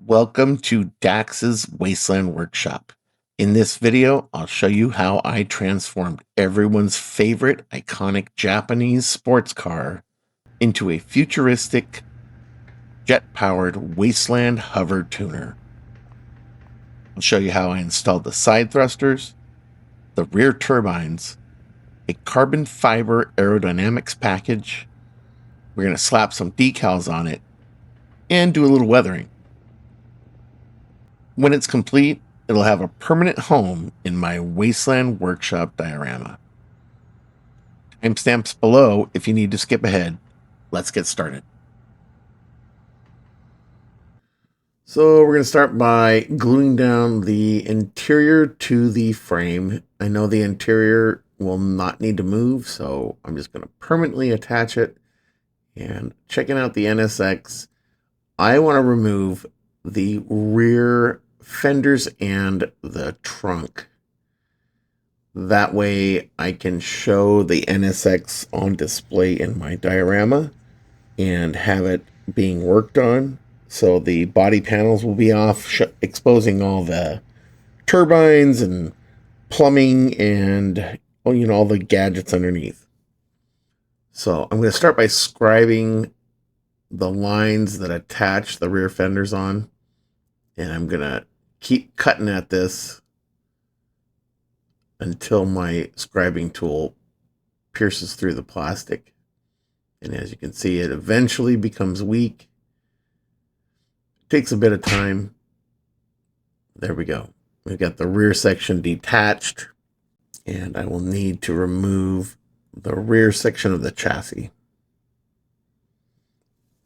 Welcome to Dax's Wasteland Workshop. In this video, I'll show you how I transformed everyone's favorite iconic Japanese sports car into a futuristic, jet-powered Wasteland hover tuner. I'll show you how I installed the side thrusters, the rear turbines, a carbon fiber aerodynamics package. We're going to slap some decals on it and do a little weathering. When it's complete, it'll have a permanent home in my Wasteland Workshop diorama. Timestamps below if you need to skip ahead. Let's get started. So we're going to start by gluing down the interior to the frame. I know the interior will not need to move, so I'm just going to permanently attach it. And checking out the NSX, I want to remove the rear fenders and the trunk. That way I can show the NSX on display in my diorama and have it being worked on. So the body panels will be off, exposing all the turbines and plumbing and all the gadgets underneath. So I'm going to start by scribing the lines that attach the rear fenders on. And I'm going to keep cutting at this until my scribing tool pierces through the plastic. And as you can see, it eventually becomes weak. It takes a bit of time. There we go. We've got the rear section detached, and I will need to remove the rear section of the chassis.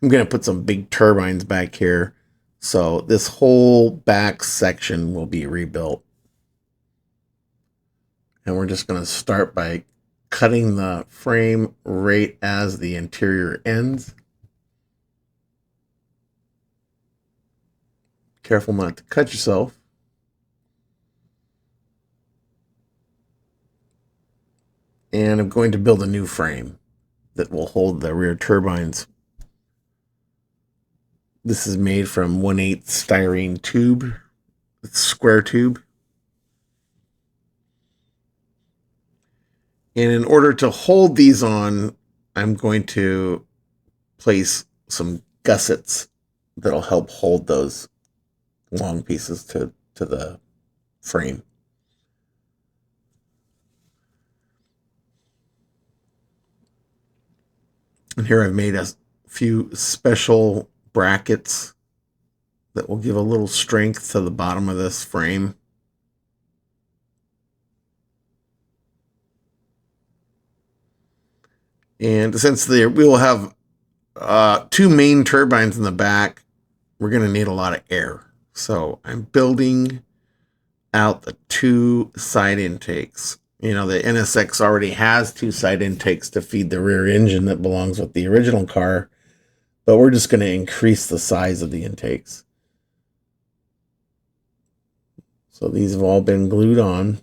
I'm going to put some big turbines back here, so this whole back section will be rebuilt. And we're just going to start by cutting the frame right as the interior ends. Careful not to cut yourself. And I'm going to build a new frame that will hold the rear turbines. This is made from 1/8 styrene tube. It's square tube. And in order to hold these on, I'm going to place some gussets that'll help hold those long pieces to the frame. And here I've made a few special brackets that will give a little strength to the bottom of this frame. And since we will have two main turbines in the back, we're going to need a lot of air. So I'm building out the two side intakes. The NSX already has two side intakes to feed the rear engine that belongs with the original car, but we're just going to increase the size of the intakes. So these have all been glued on.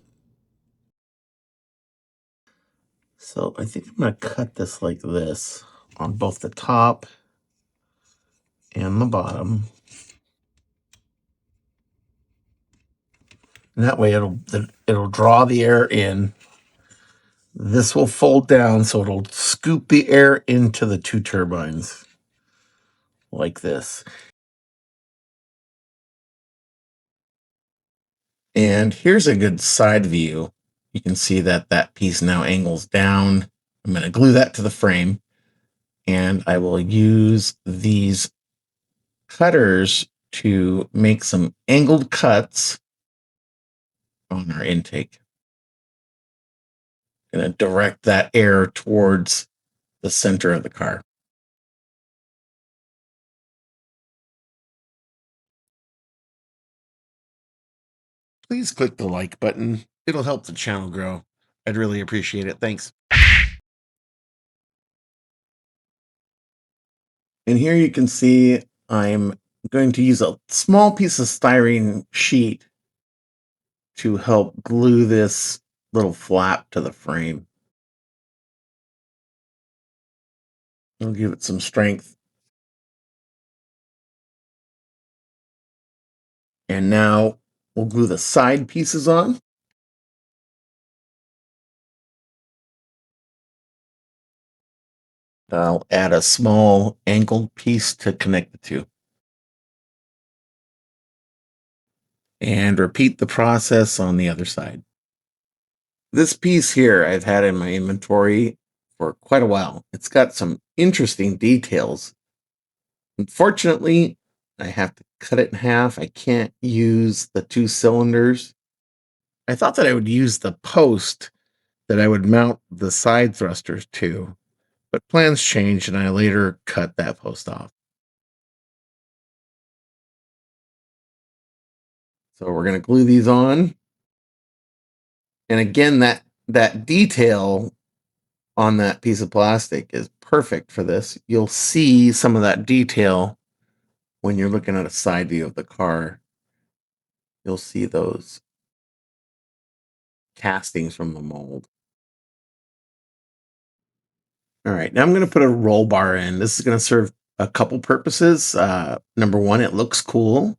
So I think I'm going to cut this like this on both the top and the bottom. And that way it'll draw the air in. This will fold down so it'll scoop the air into the two turbines like this. And here's a good side view. You can see that that piece now angles down. I'm going to glue that to the frame, and I will use these cutters to make some angled cuts on our intake. I'm going to direct that air towards the center of the car. Please click the like button. It'll help the channel grow. I'd really appreciate it. Thanks. And here you can see I'm going to use a small piece of styrene sheet to help glue this little flap to the frame. I'll give it some strength. And now we'll glue the side pieces on. I'll add a small angled piece to connect the two. And repeat the process on the other side. This piece here I've had in my inventory for quite a while. It's got some interesting details. Unfortunately, I have to cut it in half. I can't use the 2 cylinders. I thought that I would use the post that I would mount the side thrusters to, but plans changed and I later cut that post off. So we're going to glue these on. And again, that detail on that piece of plastic is perfect for this. You'll see some of that detail when you're looking at a side view of the car. You'll see those castings from the mold. All right, now I'm going to put a roll bar in. This is going to serve a couple purposes. Number one, it looks cool.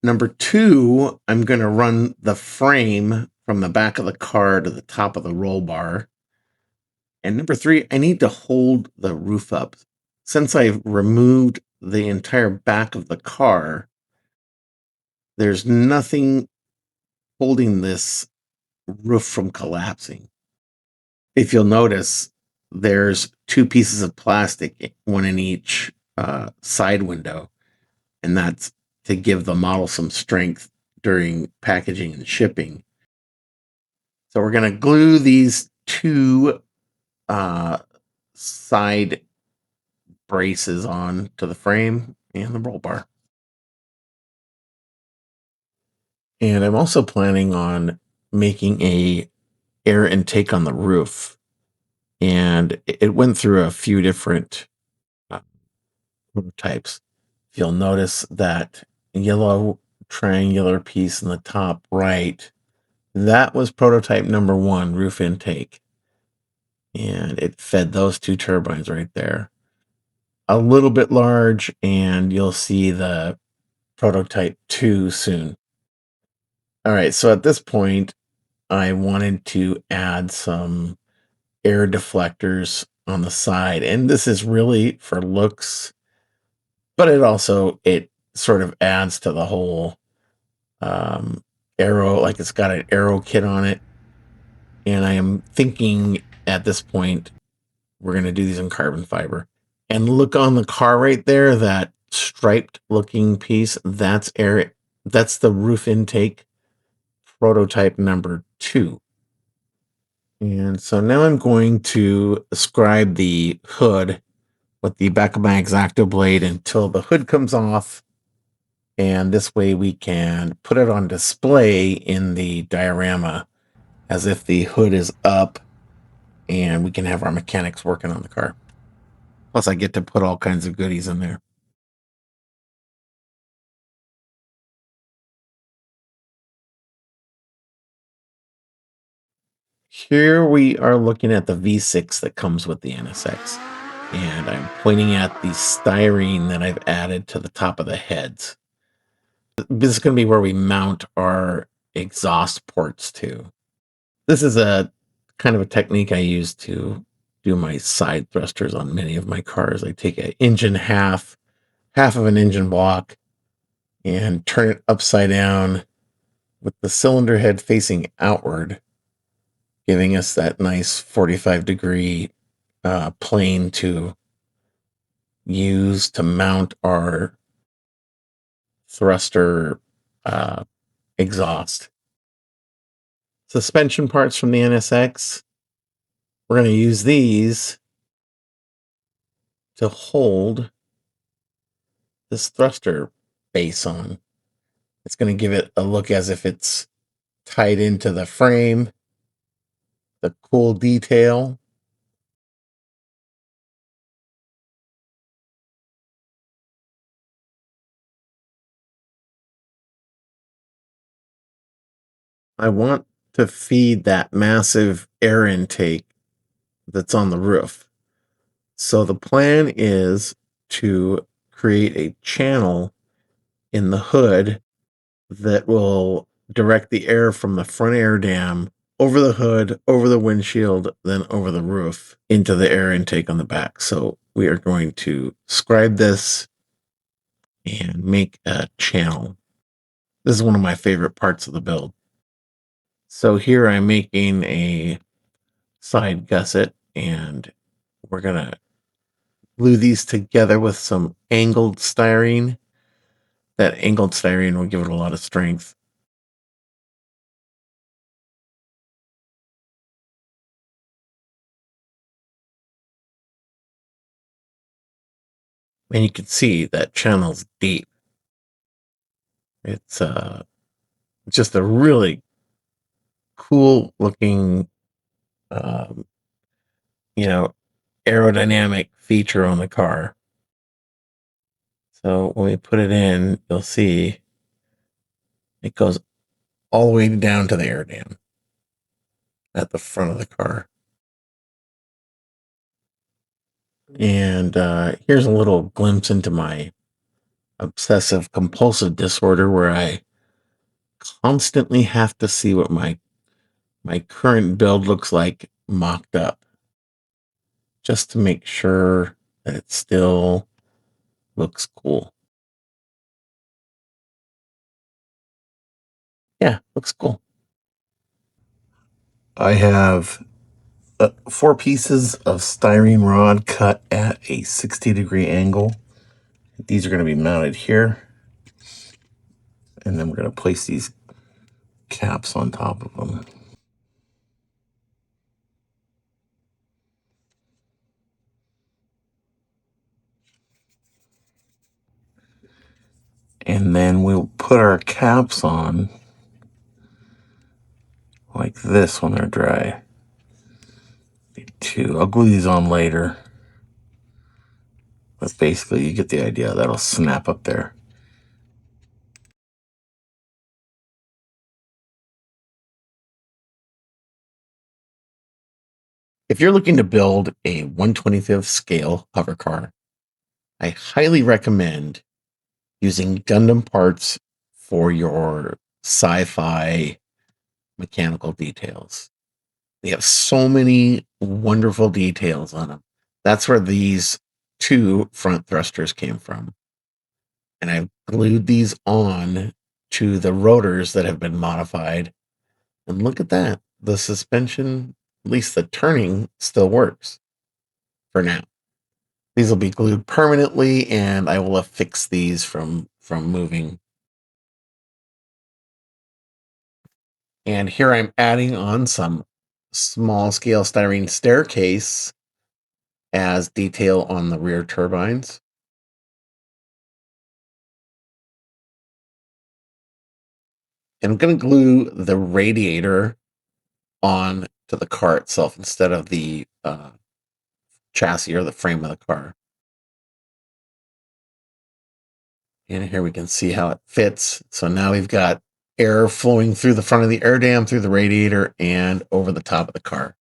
Number two, I'm going to run the frame from the back of the car to the top of the roll bar. And number three, I need to hold the roof up. Since I've removed the entire back of the car, there's nothing holding this roof from collapsing. If you'll notice, there's 2 pieces of plastic, one in each side window, and that's to give the model some strength during packaging and shipping. So we're going to glue these 2 side braces on to the frame and the roll bar. And I'm also planning on making a air intake on the roof. And it went through a few different prototypes. If you'll notice that yellow triangular piece in the top right, that was prototype number 1, roof intake. And it fed those 2 turbines right there. A little bit large, and you'll see the prototype 2 soon. All right, so at this point, I wanted to add some air deflectors on the side, and this is really for looks, but it sort of adds to the whole aero, like it's got an aero kit on it. And I am thinking at this point we're going to do these in carbon fiber. And look on the car right there, that striped looking piece, that's the roof intake prototype number 2. And so now I'm going to ascribe the hood with the back of my X-Acto blade until the hood comes off. And this way we can put it on display in the diorama as if the hood is up, and we can have our mechanics working on the car. Plus I get to put all kinds of goodies in there. Here we are looking at the V6 that comes with the NSX. And I'm pointing at the styrene that I've added to the top of the heads. This is going to be where we mount our exhaust ports to. This is a kind of a technique I use to do my side thrusters on many of my cars. I take an engine half of an engine block, and turn it upside down with the cylinder head facing outward, giving us that nice 45-degree plane to use to mount our thruster exhaust. Suspension parts from the NSX, we're going to use these to hold this thruster base on. It's going to give it a look as if it's tied into the frame, the cool detail. I want to feed that massive air intake that's on the roof. So the plan is to create a channel in the hood that will direct the air from the front air dam over the hood, over the windshield, then over the roof into the air intake on the back. So we are going to scribe this and make a channel. This is one of my favorite parts of the build. So here I'm making a side gusset, and we're going to glue these together with some angled styrene. That angled styrene will give it a lot of strength. And you can see that channel's deep. It's just a really cool looking, um, you know, aerodynamic feature on the car. So when we put it in, you'll see it goes all the way down to the air dam at the front of the car. And here's a little glimpse into my obsessive compulsive disorder, where I constantly have to see what my current build looks like mocked up, just to make sure that it still looks cool. Yeah, looks cool. I have 4 pieces of styrene rod cut at a 60-degree angle. These are going to be mounted here, and then we're going to place these caps on top of them. And then we'll put our caps on like this when they're dry. I'll glue these on later, but basically you get the idea. That'll snap up there. If you're looking to build a 1/25th scale hovercar, I highly recommend using Gundam parts for your sci-fi mechanical details. They have so many wonderful details on them. That's where these 2 front thrusters came from. And I've glued these on to the rotors that have been modified. And look at that. The suspension, at least the turning, still works for now. These will be glued permanently, and I will affix these from moving. And here I'm adding on some small scale styrene staircase as detail on the rear turbines. And I'm going to glue the radiator on to the car itself instead of the chassis or the frame of the car. And here we can see how it fits. So now we've got air flowing through the front of the air dam, through the radiator, and over the top of the car.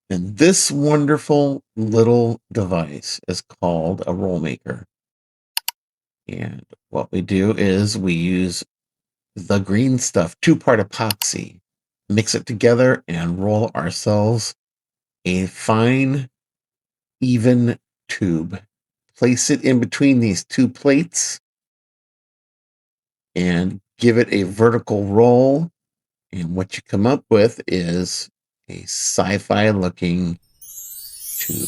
And this wonderful little device is called a roll maker. And what we do is we use the green stuff, 2-part epoxy, mix it together and roll ourselves a fine, even tube. Place it in between these 2 plates and give it a vertical roll. And what you come up with is a sci-fi looking tube.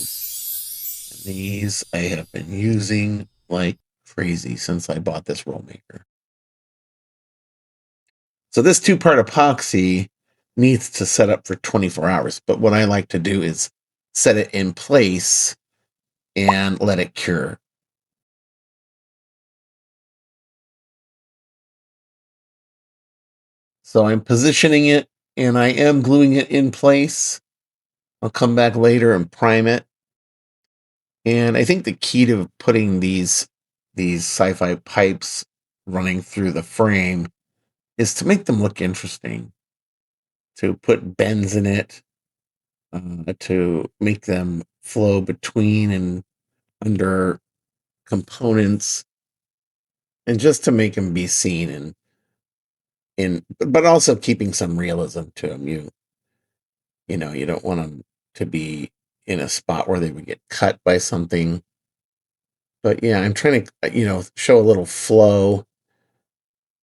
And these I have been using like crazy since I bought this roll maker. So this 2-part epoxy needs to set up for 24 hours. But what I like to do is set it in place and let it cure. So I'm positioning it and I am gluing it in place. I'll come back later and prime it. And I think the key to putting these sci-fi pipes running through the frame is to make them look interesting, to put bends in it, to make them flow between and under components. and just to make him be seen but also keeping some realism to him. You don't want him to be in a spot where they would get cut by something. But yeah, I'm trying to show a little flow.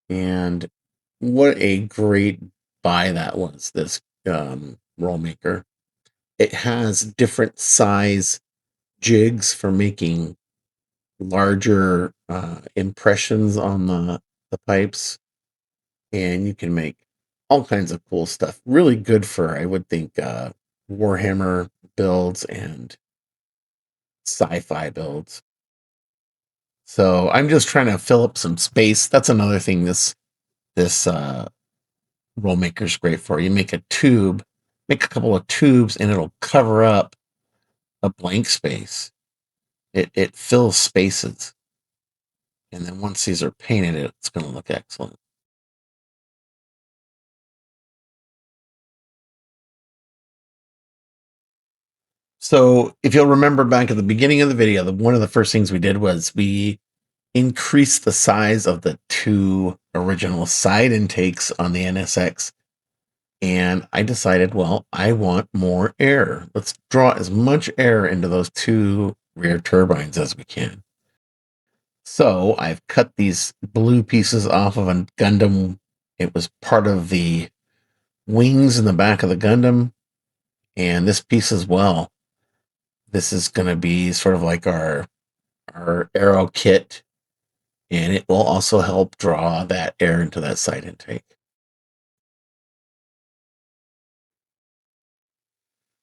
And what a great buy that was, this roll maker. It has different size jigs for making larger impressions on the pipes, and you can make all kinds of cool stuff. Really good for, I would think, Warhammer builds and sci-fi builds. So I'm just trying to fill up some space. That's another thing this roll maker is great for. You make a tube, make a couple of tubes, and it'll cover up a blank space. It fills spaces, and then once these are painted, it's going to look excellent. So if you'll remember back at the beginning of the video, one of the first things we did was we increased the size of the two original side intakes on the NSX. And I decided, well, I want more air. Let's draw as much air into those two rear turbines as we can. So I've cut these blue pieces off of a Gundam. It was part of the wings in the back of the Gundam. And this piece as well. This is going to be sort of like our aero kit. And it will also help draw that air into that side intake.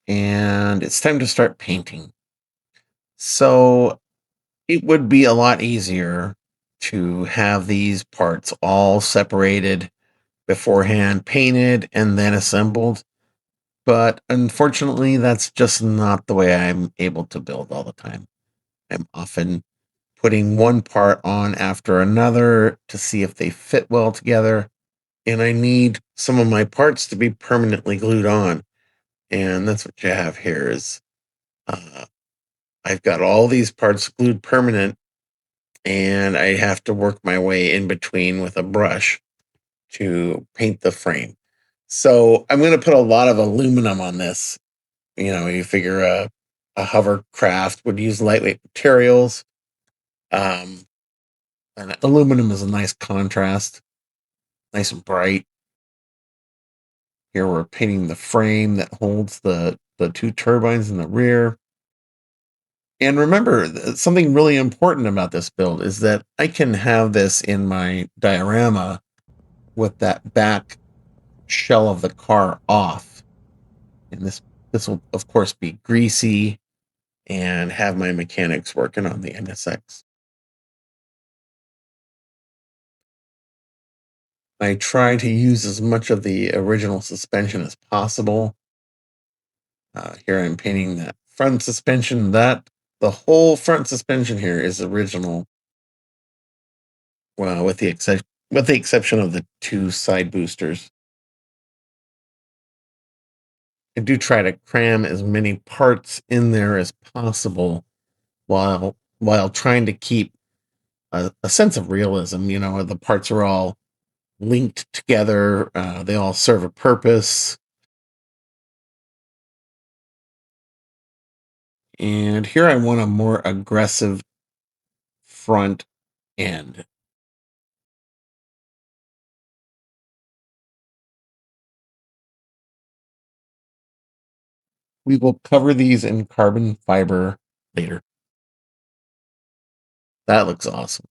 And it's time to start painting. So it would be a lot easier to have these parts all separated beforehand, painted, and then assembled. But unfortunately, that's just not the way I'm able to build all the time. I'm often putting one part on after another to see if they fit well together. And I need some of my parts to be permanently glued on. And that's what you have here is I've got all these parts glued permanent, and I have to work my way in between with a brush to paint the frame. So I'm going to put a lot of aluminum on this. You figure a hovercraft would use lightweight materials. And aluminum is a nice contrast, nice and bright. Here we're painting the frame that holds the two turbines in the rear. And remember, something really important about this build is that I can have this in my diorama with that back shell of the car off. And this will, of course, be greasy and have my mechanics working on the NSX. I try to use as much of the original suspension as possible. Here I'm painting that front suspension. The whole front suspension here is original. Well, with the exception of the two side boosters. I do try to cram as many parts in there as possible while trying to keep a sense of realism. The parts are all linked together. They all serve a purpose. And here I want a more aggressive front end. We will cover these in carbon fiber later. That looks awesome.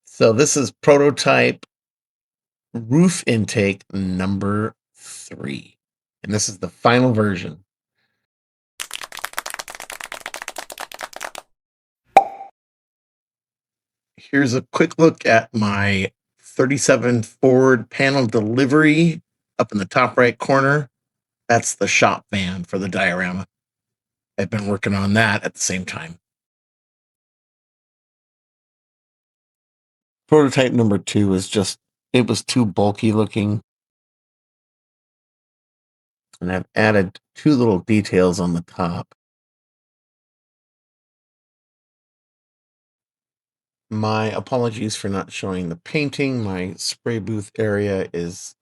So this is prototype roof intake number 3. And this is the final version. Here's a quick look at my 37 Ford panel delivery up in the top right corner. That's the shop van for the diorama. I've been working on that at the same time. Prototype number 2 it was too bulky looking. And I've added 2 little details on the top. My apologies for not showing the painting. My spray booth area it's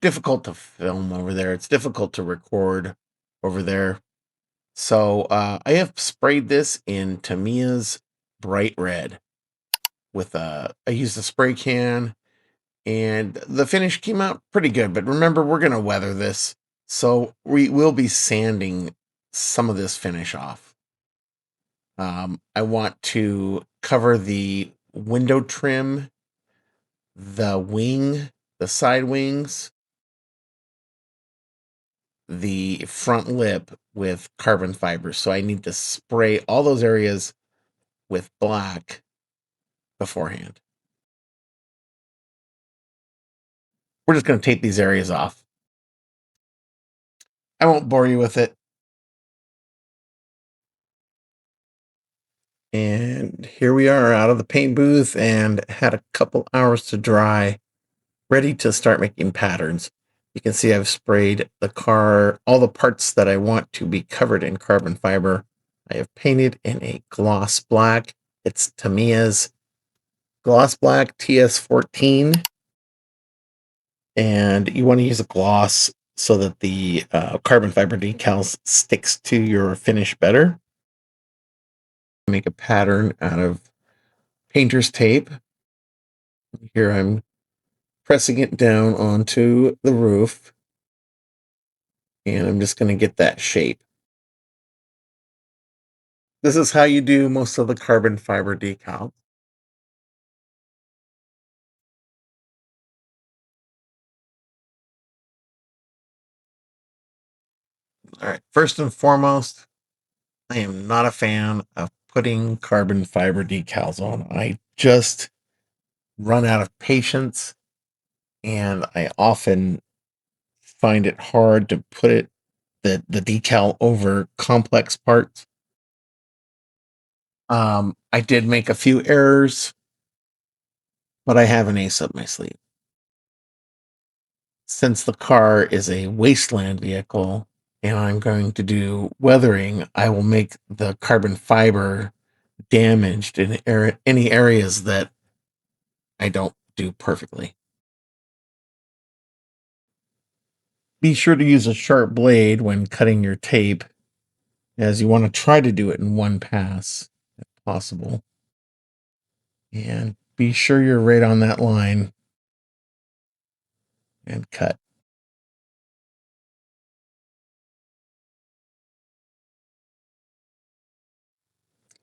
difficult to film over there. It's difficult to record over there. So I have sprayed this in Tamiya's bright red I used a spray can, and the finish came out pretty good. But remember, we're gonna weather this, so we will be sanding some of this finish off. I want to cover the window trim, the side wings, the front lip with carbon fiber. So I need to spray all those areas with black beforehand. We're just going to tape these areas off. I won't bore you with it. And here we are out of the paint booth and had a couple hours to dry, ready to start making patterns. You can see I've sprayed the car, all the parts that I want to be covered in carbon fiber. I have painted in a gloss black. It's Tamiya's gloss black TS14. And you want to use a gloss so that the carbon fiber decals sticks to your finish better. Make a pattern out of painter's tape. Here I'm pressing it down onto the roof, and I'm just going to get that shape. This is how you do most of the carbon fiber decals. All right, first and foremost, I am not a fan of putting carbon fiber decals on. I just run out of patience, and I often find it hard to put the decal over complex parts. I did make a few errors, but I have an ace up my sleeve. Since the car is a Wasteland vehicle and I'm going to do weathering, I will make the carbon fiber damaged in any areas that I don't do perfectly. Be sure to use a sharp blade when cutting your tape, as you want to try to do it in one pass if possible. And be sure you're right on that line and cut.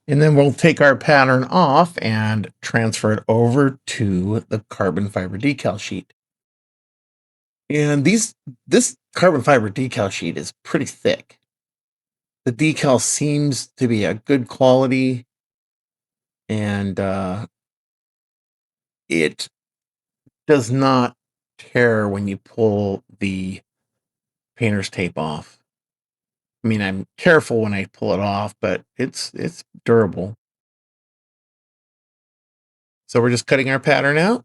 And then we'll take our pattern off and transfer it over to the carbon fiber decal sheet. And this carbon fiber decal sheet is pretty thick. The decal seems to be a good quality, and it does not tear when you pull the painter's tape off. I mean, I'm careful when I pull it off, but it's durable. So we're just cutting our pattern out.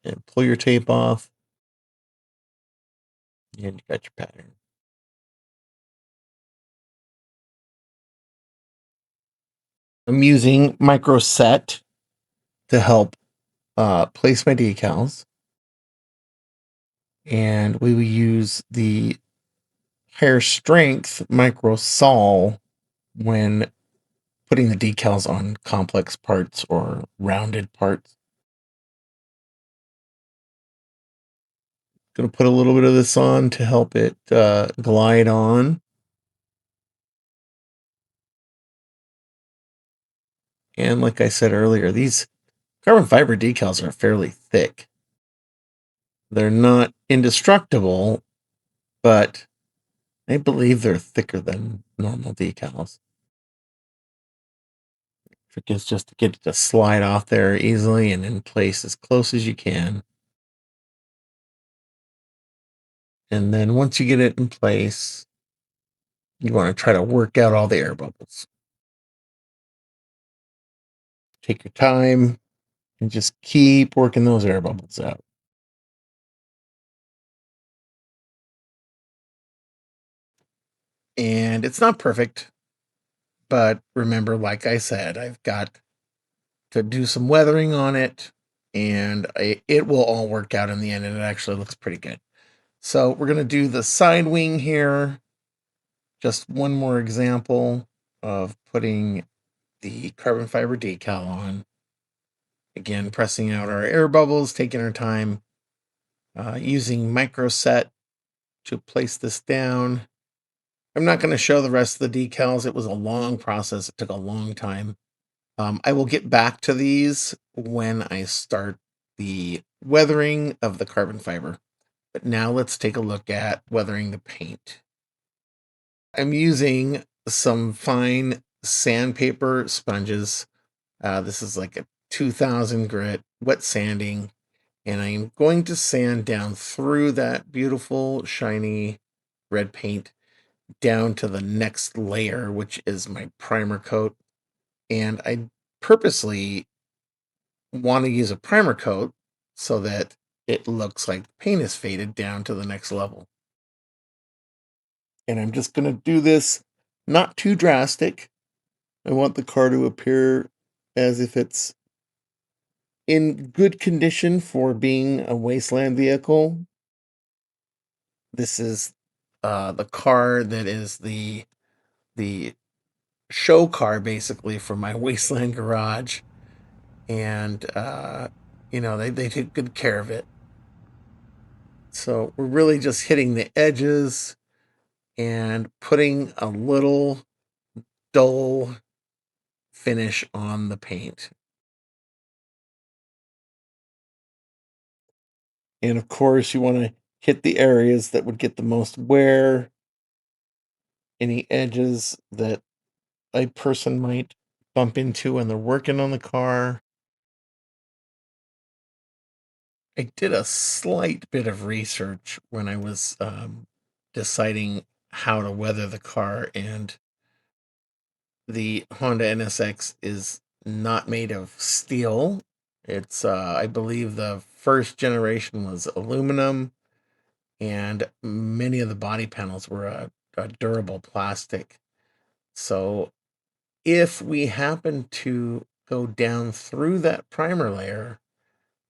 And pull your tape off, and you got your pattern. I'm using micro set to help place my decals, and we will use the higher strength micro sol when putting the decals on complex parts or rounded parts. Going to put a little bit of this on to help it glide on. And like I said earlier, these carbon fiber decals are fairly thick. They're not indestructible, but I believe they're thicker than normal decals. Trick is just to get it to slide off there easily and in place as close as you can. And then once you get it in place, you want to try to work out all the air bubbles. Take your time and just keep working those air bubbles out. And it's not perfect, but remember, like I said, I've got to do some weathering on it, and it will all work out in the end, and it actually looks pretty good. So we're going to do the side wing here. Just one more example of putting the carbon fiber decal on. Again, pressing out our air bubbles, taking our time, using microset to place this down. I'm not going to show the rest of the decals. It was a long process. It took a long time. I will get back to these when I start the weathering of the carbon fiber. But now let's take a look at weathering the paint. I'm using some fine sandpaper sponges. This is like a 2000 grit wet sanding. And I'm going to sand down through that beautiful, shiny red paint down to the next layer, which is my primer coat. And I purposely want to use a primer coat so that it looks like the paint is faded down to the next level. And I'm just going to do this not too drastic. I want the car to appear as if it's in good condition for being a Wasteland vehicle. This is the car that is the show car basically for my Wasteland garage, and they take good care of it. So we're really just hitting the edges and putting a little dull finish on the paint. And of course, you want to hit the areas that would get the most wear, any edges that a person might bump into when they're working on the car. I did a slight bit of research when I was deciding how to weather the car, and the Honda NSX is not made of steel. It's, I believe, the first generation was aluminum, and many of the body panels were a durable plastic. So if we happen to go down through that primer layer,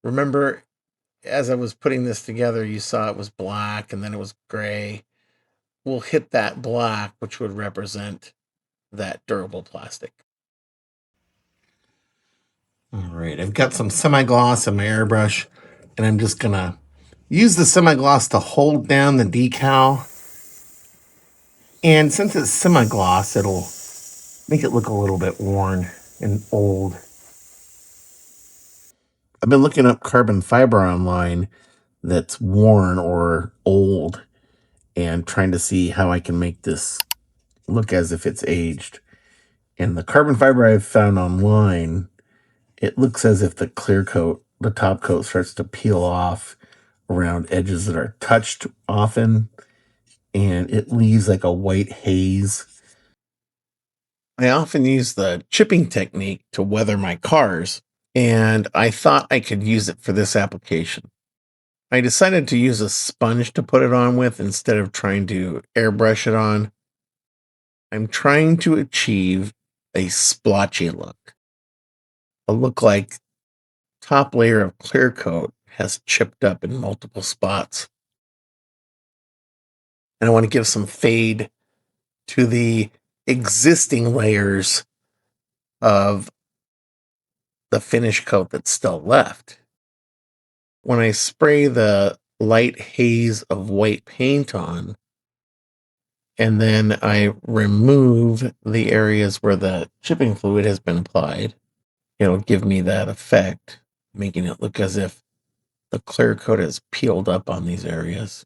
remember, as I was putting this together, you saw it was black and then it was gray. We'll hit that black, which would represent that durable plastic. All right, I've got some semi-gloss in my airbrush, and I'm just gonna use the semi-gloss to hold down the decal. And since it's semi-gloss, it'll make it look a little bit worn and old. I've been looking up carbon fiber online that's worn or old and trying to see how I can make this look as if it's aged. And the carbon fiber I've found online, it looks as if the clear coat, the top coat, starts to peel off around edges that are touched often, and it leaves like a white haze. I often use the chipping technique to weather my cars, and I thought I could use it for this application. I decided to use a sponge to put it on with instead of trying to airbrush it on. I'm trying to achieve a splotchy look. A look like top layer of clear coat has chipped up in multiple spots. And I want to give some fade to the existing layers of the finish coat that's still left. When I spray the light haze of white paint on, and then I remove the areas where the chipping fluid has been applied, it'll give me that effect, making it look as if the clear coat has peeled up on these areas.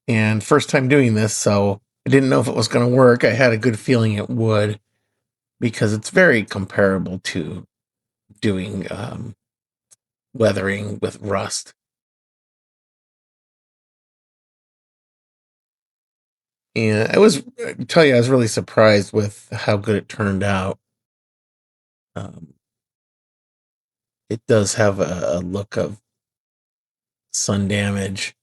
And first time doing this, so I didn't know if it was going to work. I had a good feeling it would, because it's very comparable to doing weathering with rust. And I tell you, I was really surprised with how good it turned out. Um, it does have a look of sun damage.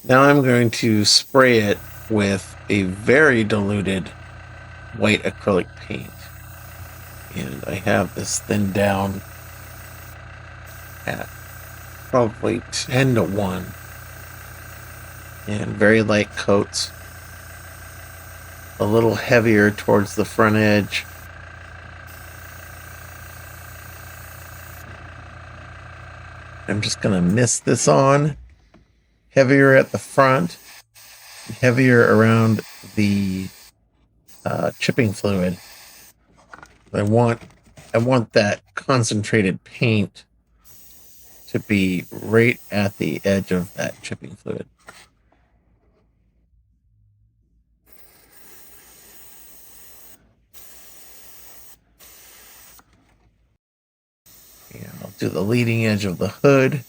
Now I'm going to spray it with a very diluted white acrylic paint. And I have this thinned down at probably 10 to 1. And very light coats. A little heavier towards the front edge. I'm just going to mist this on. Heavier at the front. Heavier around the chipping fluid. I want that concentrated paint to be right at the edge of that chipping fluid. And I'll do the leading edge of the hood.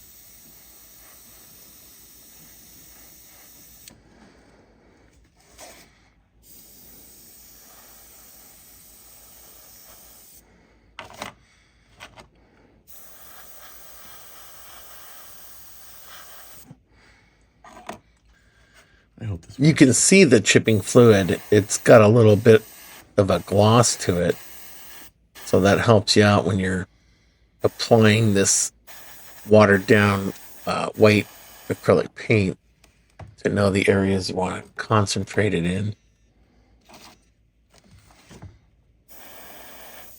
You can see the chipping fluid. It's got a little bit of a gloss to it. So that helps you out when you're applying this watered down white acrylic paint to know the areas you want to concentrate it in.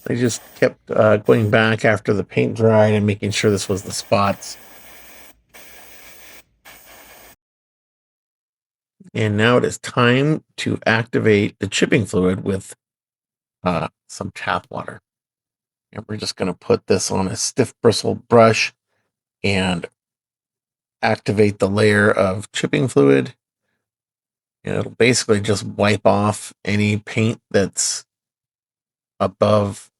I just kept going back after the paint dried and making sure this was the spots. And now it is time to activate the chipping fluid with some tap water. And we're just going to put this on a stiff bristle brush and activate the layer of chipping fluid. And it'll basically just wipe off any paint that's above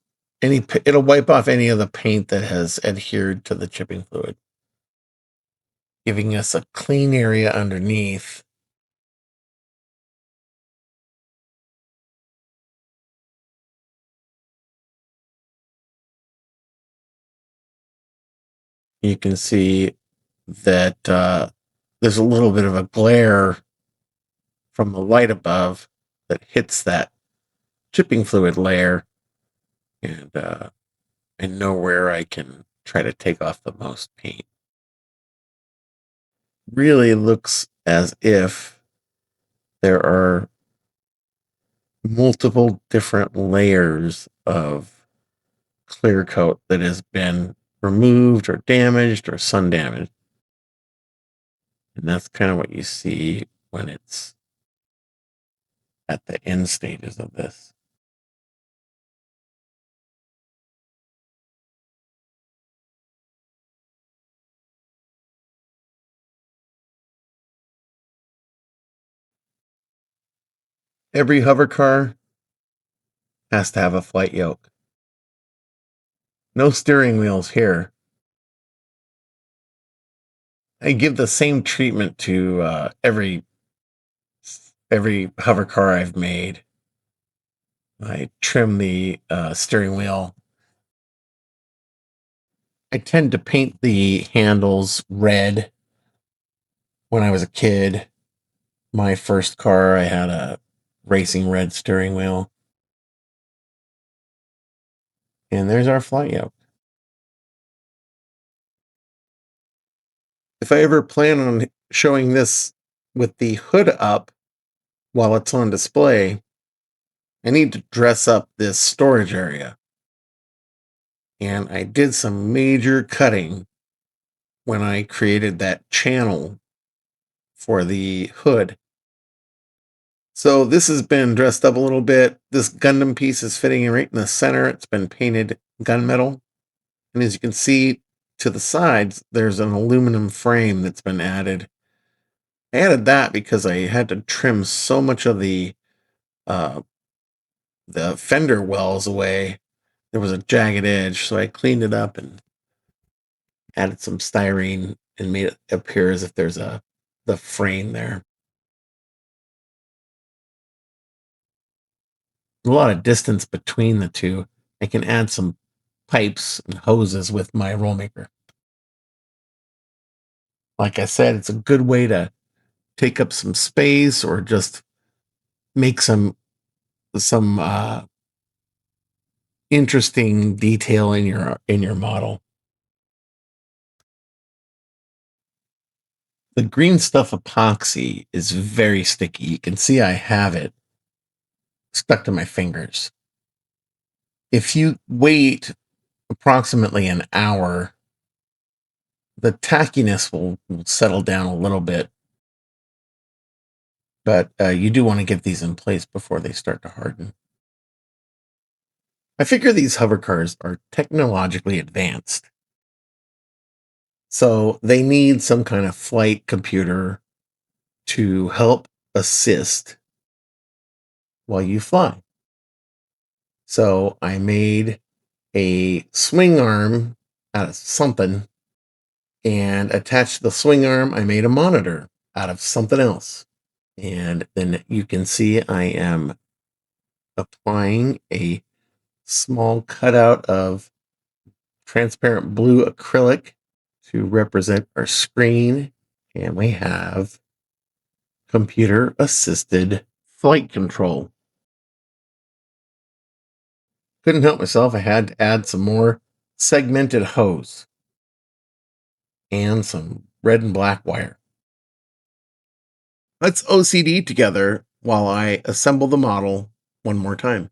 it'll wipe off any of the paint that has adhered to the chipping fluid, giving us a clean area underneath. You can see that there's a little bit of a glare from the light above that hits that chipping fluid layer, and I know where I can try to take off the most paint. Really looks as if there are multiple different layers of clear coat that has been removed or damaged or sun damaged. And that's kind of what you see when it's at the end stages of this. Every hover car has to have a flight yoke. No steering wheels here. I give the same treatment to every hover car I've made. I trim the steering wheel. I tend to paint the handles red. When I was a kid, my first car, I had a racing red steering wheel. And there's our flight yoke. If I ever plan on showing this with the hood up while it's on display, I need to dress up this storage area. And I did some major cutting when I created that channel for the hood. So this has been dressed up a little bit. This Gundam piece is fitting right in the center. It's been painted gunmetal. And as you can see to the sides, there's an aluminum frame that's been added. I added that because I had to trim so much of the fender wells away. There was a jagged edge, so I cleaned it up and added some styrene and made it appear as if there's the frame there. A lot of distance between the two. I can add some pipes and hoses with my roll maker. Like I said, it's a good way to take up some space or just make some interesting detail in your model. The green stuff epoxy is very sticky. You can see I have it stuck to my fingers. If you wait approximately an hour, the tackiness will settle down a little bit, but you do want to get these in place before they start to harden. I figure these hover cars are technologically advanced, so they need some kind of flight computer to help assist while you fly. So I made a swing arm out of something, and attached to the swing arm, I made a monitor out of something else. And then you can see I am applying a small cutout of transparent blue acrylic to represent our screen. And we have computer assisted flight control. Couldn't help myself. I had to add some more segmented hose and some red and black wire. Let's OCD together while I assemble the model one more time.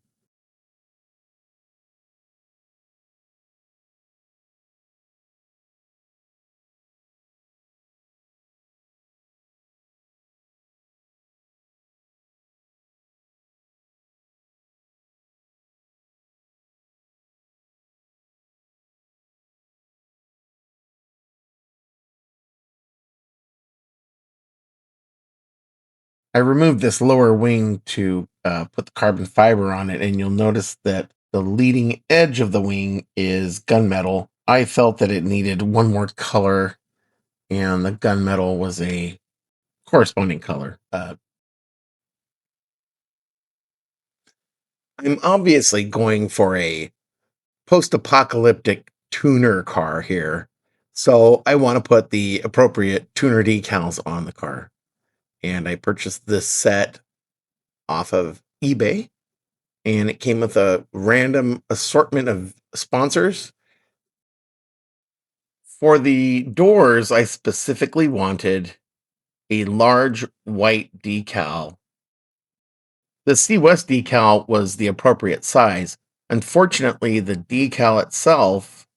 I removed this lower wing to put the carbon fiber on it, and you'll notice that the leading edge of the wing is gunmetal. I felt that it needed one more color, and the gunmetal was a corresponding color. I'm obviously going for a post-apocalyptic tuner car here, so I want to put the appropriate tuner decals on the car. And I purchased this set off of eBay, and it came with a random assortment of sponsors. For the doors, I specifically wanted a large white decal. The C West decal was the appropriate size. Unfortunately, the decal itself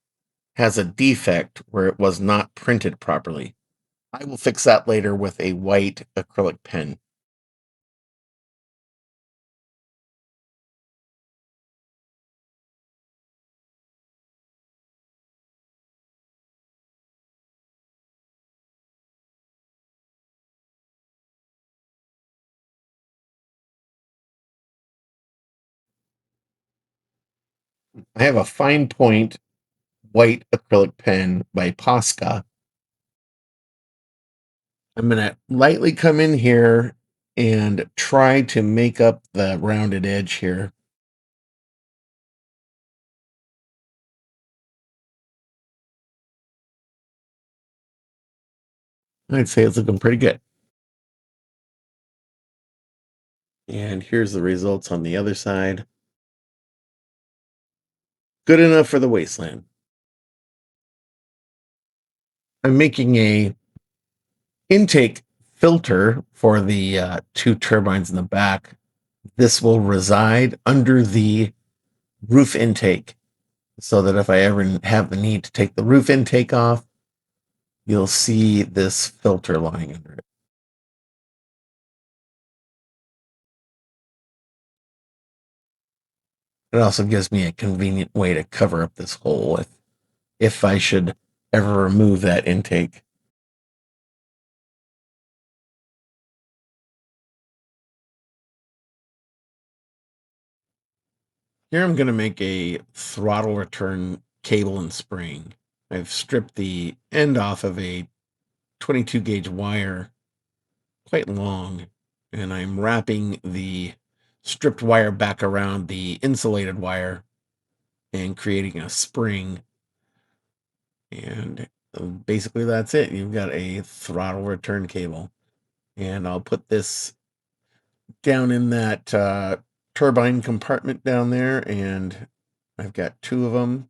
has a defect where it was not printed properly. I will fix that later with a white acrylic pen. I have a fine point white acrylic pen by Posca. I'm going to lightly come in here and try to make up the rounded edge here. I'd say it's looking pretty good. And here's the results on the other side. Good enough for the Wasteland. I'm making a intake filter for the two turbines in the back. This will reside under the roof intake, so that if I ever have the need to take the roof intake off, you'll see this filter lying under it. It also gives me a convenient way to cover up this hole if I should ever remove that intake. Here I'm going to make a throttle return cable and spring. I've stripped the end off of a 22 gauge wire, quite long, and I'm wrapping the stripped wire back around the insulated wire and creating a spring. And basically that's it. You've got a throttle return cable. And I'll put this down in that turbine compartment down there, and I've got 2 of them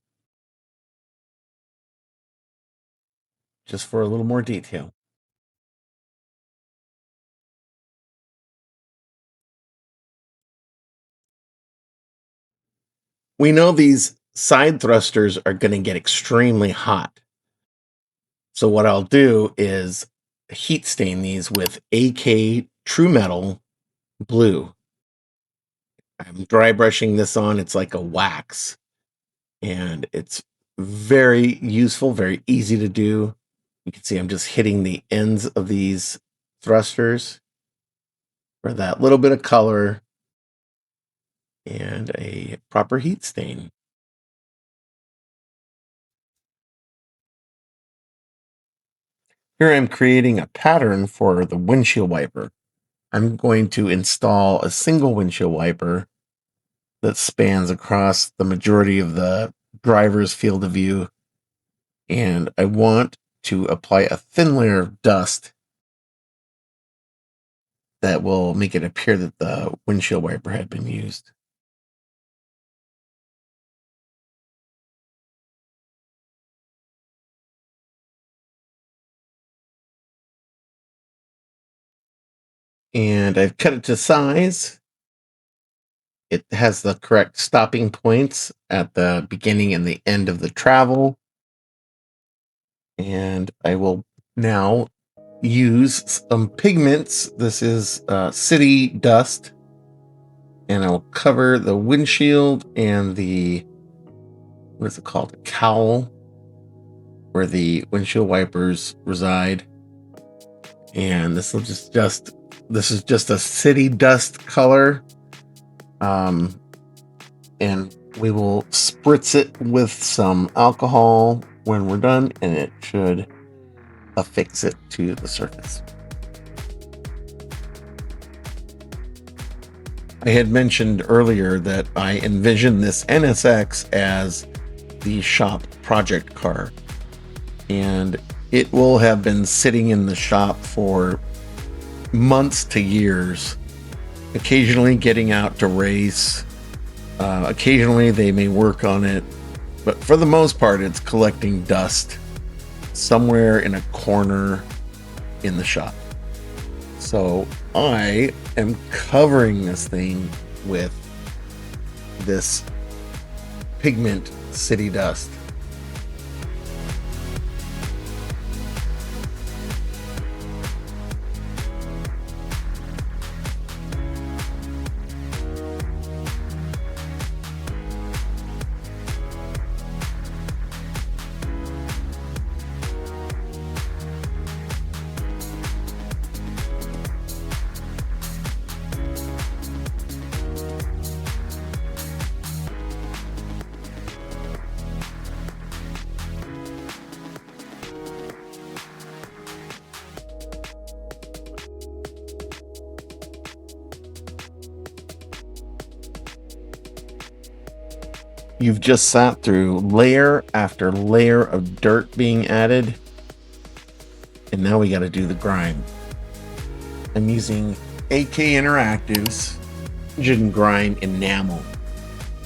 just for a little more detail. We know these side thrusters are going to get extremely hot. So what I'll do is heat stain these with AK True Metal Blue. I'm dry brushing this on. It's like a wax, and it's very useful, very easy to do. You can see I'm just hitting the ends of these thrusters for that little bit of color and a proper heat stain. Here I'm creating a pattern for the windshield wiper. I'm going to install a single windshield wiper that spans across the majority of the driver's field of view. And I want to apply a thin layer of dust that will make it appear that the windshield wiper had been used. And I've cut it to size. It has the correct stopping points at the beginning and the end of the travel. And I will now use some pigments. This is city dust. And I'll cover the windshield and the, what is it called? A cowl, where the windshield wipers reside. And this is just a city dust color. And we will spritz it with some alcohol when we're done, and it should affix it to the surface. I had mentioned earlier that I envisioned this NSX as the shop project car, and it will have been sitting in the shop for months to years, occasionally getting out to race. Occasionally they may work on it, but for the most part it's collecting dust somewhere in a corner in the shop. So I am covering this thing with this pigment city dust. You've just sat through layer after layer of dirt being added, and now we got to do the grime. I'm using AK Interactive's Engine Grime Enamel.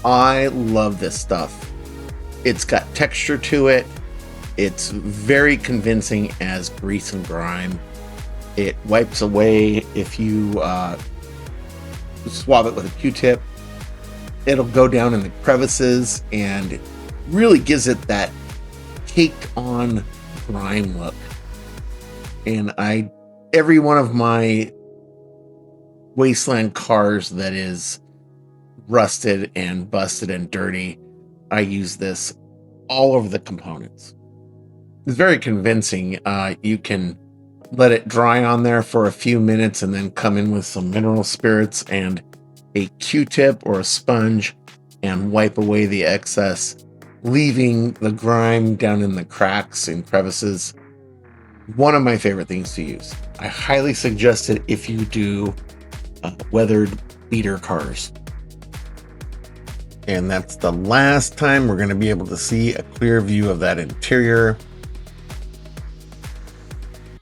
I love this stuff. It's got texture to it. It's very convincing as grease and grime. It wipes away if you swab it with a Q-tip. It'll go down in the crevices and really gives it that caked on grime look. And every one of my Wasteland cars that is rusted and busted and dirty, I use this all over the components. It's very convincing. You can let it dry on there for a few minutes and then come in with some mineral spirits and a Q-tip or a sponge and wipe away the excess, leaving the grime down in the cracks and crevices. One of my favorite things to use. I highly suggest it if you do weathered beater cars. And that's the last time we're going to be able to see a clear view of that interior.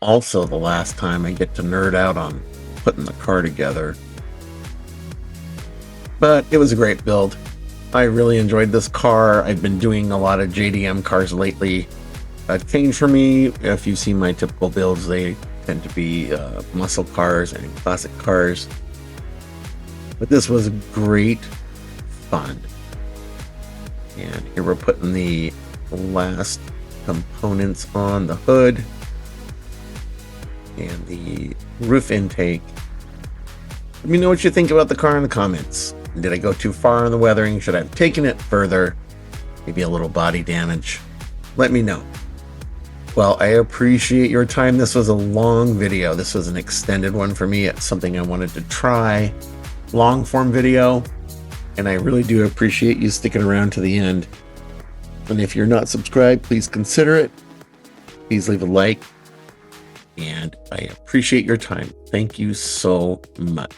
also the last time I get to nerd out on putting the car together. But it was a great build. I really enjoyed this car. I've been doing a lot of JDM cars lately. A change for me, if you've seen my typical builds, they tend to be muscle cars and classic cars. But this was great fun. And here we're putting the last components on the hood and the roof intake. Let me know what you think about the car in the comments. Did I go too far on the weathering? Should I have taken it further? Maybe a little body damage? Let me know. Well, I appreciate your time. This was a long video. This was an extended one for me. It's something I wanted to try. Long form video. And I really do appreciate you sticking around to the end. And if you're not subscribed, please consider it. Please leave a like. And I appreciate your time. Thank you so much.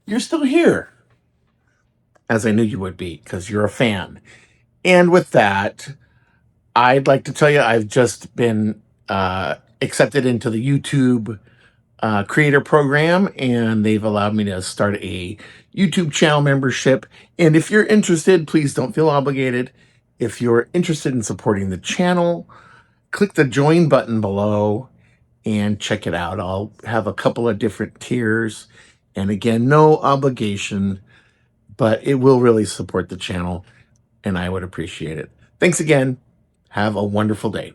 You're still here, as I knew you would be, because you're a fan. And with that, I'd like to tell you I've just been accepted into the YouTube creator program, and they've allowed me to start a YouTube channel membership. And if you're interested, please don't feel obligated. If you're interested in supporting the channel, click the join button below and check it out. I'll have a couple of different tiers. And again, no obligation, but it will really support the channel, and I would appreciate it. Thanks again. Have a wonderful day.